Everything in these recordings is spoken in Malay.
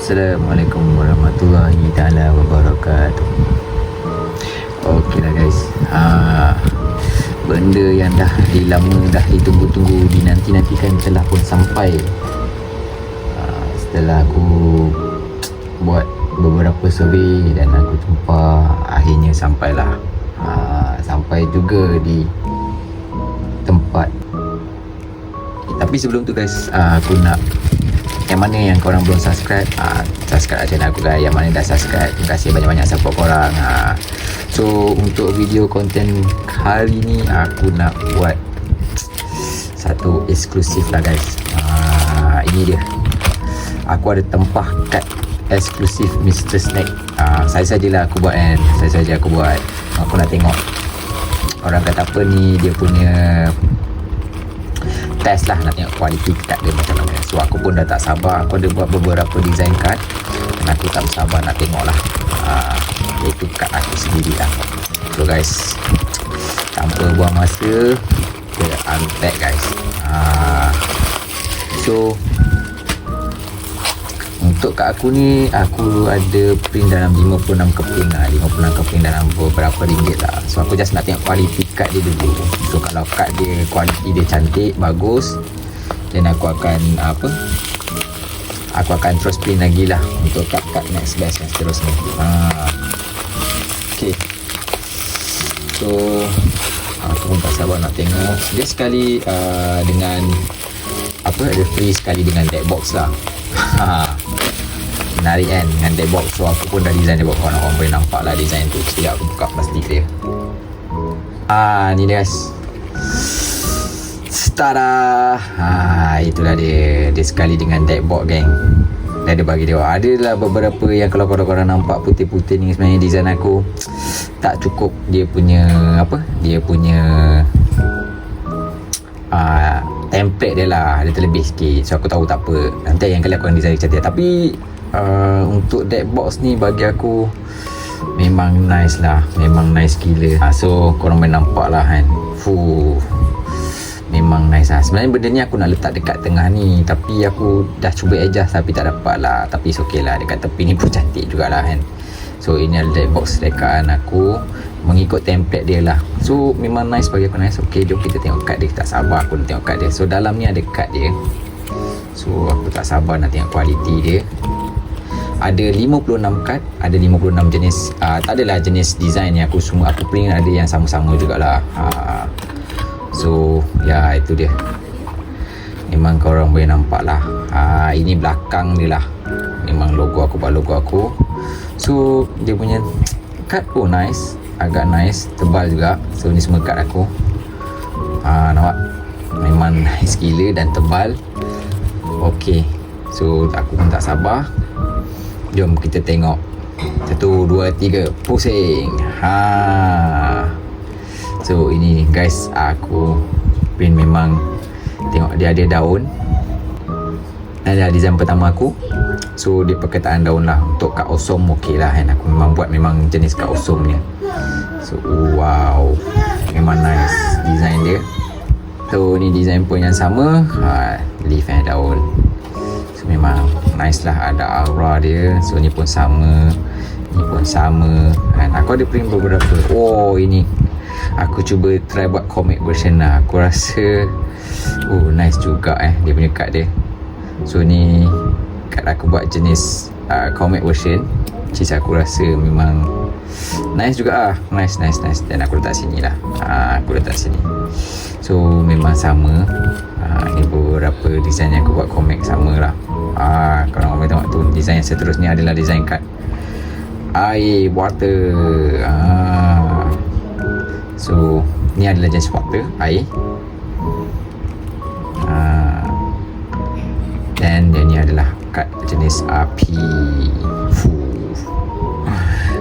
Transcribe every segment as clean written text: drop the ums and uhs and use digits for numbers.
Assalamualaikum warahmatullahi taala wabarakatuh. Okey lah guys, benda yang dah dah ditunggu-tunggu, dinanti-nantikan telah pun sampai. Setelah aku buat beberapa survey dan aku tumpah, akhirnya sampailah. Sampai juga di tempat. Tapi sebelum tu guys, aku nak yang mana yang korang belum subscribe, subscribe channel aku guys. Yang mana dah subscribe, terima kasih banyak-banyak support korang. So untuk video konten hari ni aku nak buat satu eksklusif lah guys. Ini dia, aku ada tempah kad eksklusif Mr. Snack. Saya sajalah aku buat kan. Saya saja aku buat. Aku nak tengok orang kata apa ni, dia punya test lah, nak tengok kualiti kad dia macam mana. So aku pun dah tak sabar. Aku ada buat beberapa design kad dan aku tak sabar nak tengok lah, iaitu kad aku sendiri lah. So guys, tanpa buang masa, kita unpack guys. So untuk kad aku ni, aku ada print dalam 56 keping lah. 56 keping dalam beberapa ringgit lah. So aku just nak tengok kualiti kad dia dulu. So kalau kad dia, kualiti dia cantik, bagus, dan aku akan aku akan terus print lagi lah untuk kad-kad next batch yang seterusnya. Okay, so aku pun tak sabar nak tengok. Dia sekali dengan ada free sekali dengan deck box lah. Menarik kan dengan deck box. So aku pun dah design deck box. Korang boleh nampak lah design tu. Sekejap aku buka plastik dia. Ni dia guys. Tada. Itulah dia. Dia sekali dengan deck box geng. Dah ada bagi dia. Adalah beberapa yang kalau korang nampak putih-putih ni, sebenarnya design aku tak cukup. Dia punya dia punya template dia lah, dia terlebih sikit. So aku tahu tak apa, nanti yang kali aku akan design cantik. Tapi untuk deck box ni bagi aku memang nice lah, memang nice gila. So korang boleh nampak lah kan, memang nice lah. Sebenarnya benda ni aku nak letak dekat tengah ni, tapi aku dah cuba adjust tapi tak dapat lah. Tapi okay lah, dekat tepi ni pun cantik jugalah kan. So ini adalah deck box rekaan aku mengikut template dia lah. So memang nice, bagi aku nice. Okay, jom kita tengok kad dia. Tak sabar aku nak tengok kad dia. So dalam ni ada kad dia. So aku tak sabar nak tengok kualiti dia. Ada 56 kad, ada 56 jenis. Tak adalah jenis design yang aku semua aku print, ada yang sama-sama jugalah. So ya, itu dia. Memang korang boleh nampak lah. Ini belakang dia lah. Memang logo aku, buat logo aku. So dia punya kad pun nice, agak nice, tebal juga. So ni semua kad aku. Nampak? Memang nice gila dan tebal. Okay, so aku pun tak sabar. Jom kita tengok. 1, 2, 3, pusing. So ini guys, aku print memang. Tengok dia ada daun. Ada design pertama aku. So dia perkataan daun lah. Untuk kad osom okey lah kan. Aku memang buat memang jenis kad osom ni. So wow, memang nice design dia. So ni design pun yang sama, leaf daun. So memang nice lah, ada aura dia. So ni pun sama, ni pun sama kan. Aku ada print beberapa. Ini aku cuba try buat comic version lah. Aku rasa nice juga dia punya kad dia. So ni kad aku buat jenis comic version, which aku rasa memang nice juga nice. Dan aku letak sini lah. Aku letak sini. So memang sama. Ini beberapa design yang aku buat komik sama lah. Kalau korang boleh tengok tu, design yang seterusnya adalah design kad air water. So ni adalah jenis water, air. Dan dia ni adalah kad jenis api.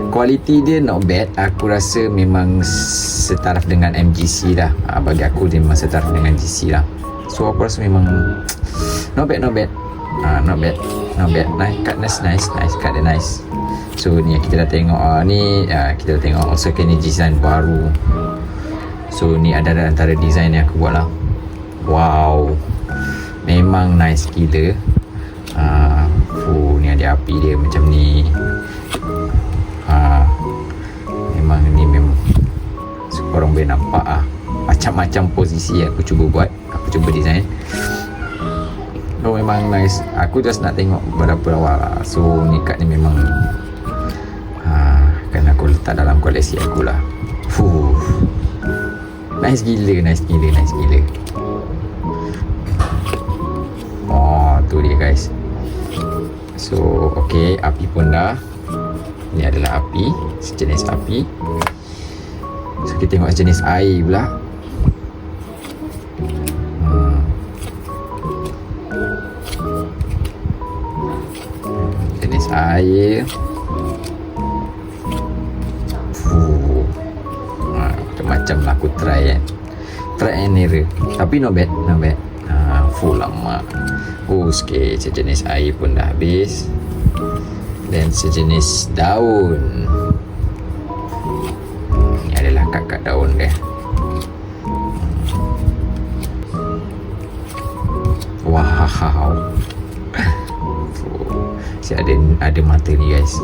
Kualiti dia not bad. Aku rasa memang setaraf dengan MGC lah. Bagi aku dia memang setaraf dengan GC lah. So aku rasa memang not bad. Not bad. Nice, kad nice. Kad dia nice. So ni kita dah tengok. Kita dah tengok also ni design baru. So ni ada antara design yang aku buat lah. Wow, memang nice gila. Ni ada api dia macam ni. Memang ni memang so, korang boleh nampak macam-macam posisi aku cuba buat, aku cuba design. So memang nice. Aku just nak tengok berapa awal lah. So ni kad ni memang kan aku letak dalam koleksi aku lah. Nice gila. Tu dia guys. So okay, api pun dah. Ni adalah api, sejenis api. So kita tengok sejenis air pula. Jenis air. Macam lah aku try and error. Tapi not bad. Full lama. Sikit sejenis air pun dah habis. Dan sejenis daun. Ini adalah kad daun dia. Wow. Si ada mata ni guys.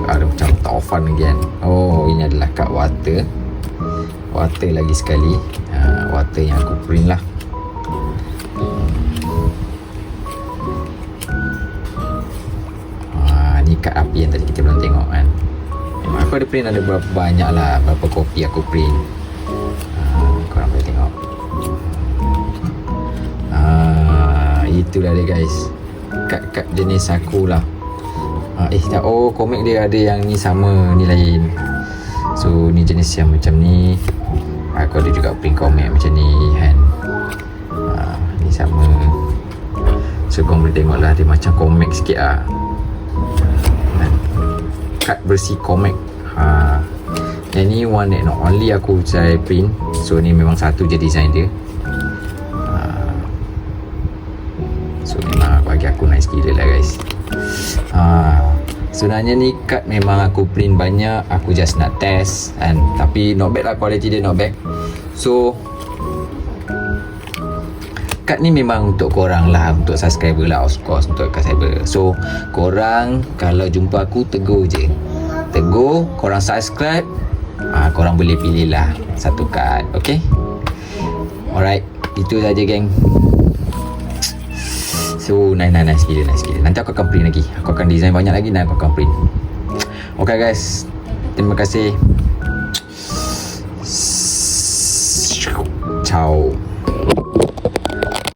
Ada macam taufan lagi kan. Ini adalah kad water lagi sekali. Water yang aku print lah. Ni kad api yang tadi kita belum tengok kan. Memang aku ada print, ada berapa banyak lah, berapa kopi aku print. Korang boleh tengok. Itulah dia guys, kad jenis aku lah. Komik dia ada yang ni sama, ni lain. So ni jenis yang macam ni. Aku ada juga print komik macam ni kan. Ni sama. So korang boleh tengok lah, dia macam komik sikit lah. Kad bersih komik. Yang ni one and only aku saya print. So ni memang satu je design dia. So memang bagi aku nice gila lah guys. Sebenarnya ni kad memang aku print banyak, aku just nak test kan. Tapi not bad lah, quality dia not bad. So kad ni memang untuk korang lah, untuk subscriber lah, of course untuk subscriber. So korang kalau jumpa aku tegur je, korang subscribe, korang boleh pilih lah satu kad. Okay, alright, itu saja geng. So nice gila. Nanti aku akan print lagi. Aku akan design banyak lagi dan aku akan print. Okay guys, terima kasih. Ciao.